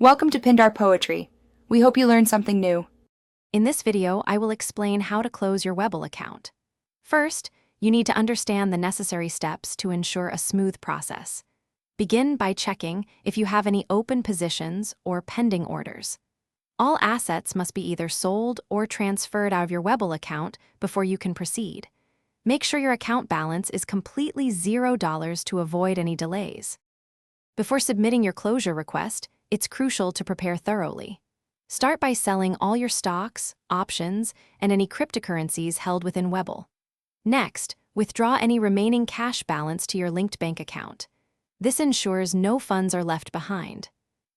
Welcome to Pindar Poetry. We hope you learned something new. In this video, I will explain how to close your Webull account. First, you need to understand the necessary steps to ensure a smooth process. Begin by checking if you have any open positions or pending orders. All assets must be either sold or transferred out of your Webull account before you can proceed. Make sure your account balance is completely $0 to avoid any delays. Before submitting your closure request, it's crucial to prepare thoroughly. Start by selling all your stocks, options, and any cryptocurrencies held within Webull. Next, withdraw any remaining cash balance to your linked bank account. This ensures no funds are left behind.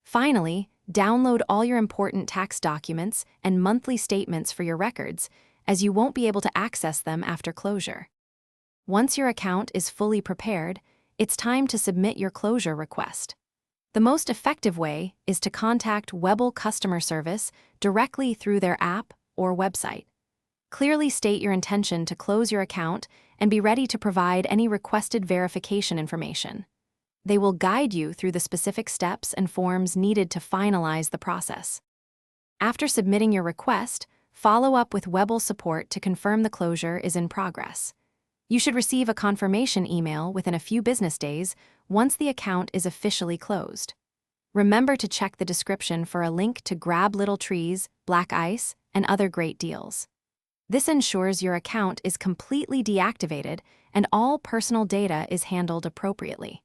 Finally, download all your important tax documents and monthly statements for your records, as you won't be able to access them after closure. Once your account is fully prepared, it's time to submit your closure request. The most effective way is to contact Webull customer service directly through their app or website. Clearly state your intention to close your account and be ready to provide any requested verification information. They will guide you through the specific steps and forms needed to finalize the process. After submitting your request, follow up with Webull support to confirm the closure is in progress. You should receive a confirmation email within a few business days once the account is officially closed. Remember to check the description for a link to Grab Little Trees, Black Ice, and other great deals. This ensures your account is completely deactivated and all personal data is handled appropriately.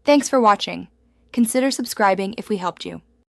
Thanks for watching. Consider subscribing if we helped you.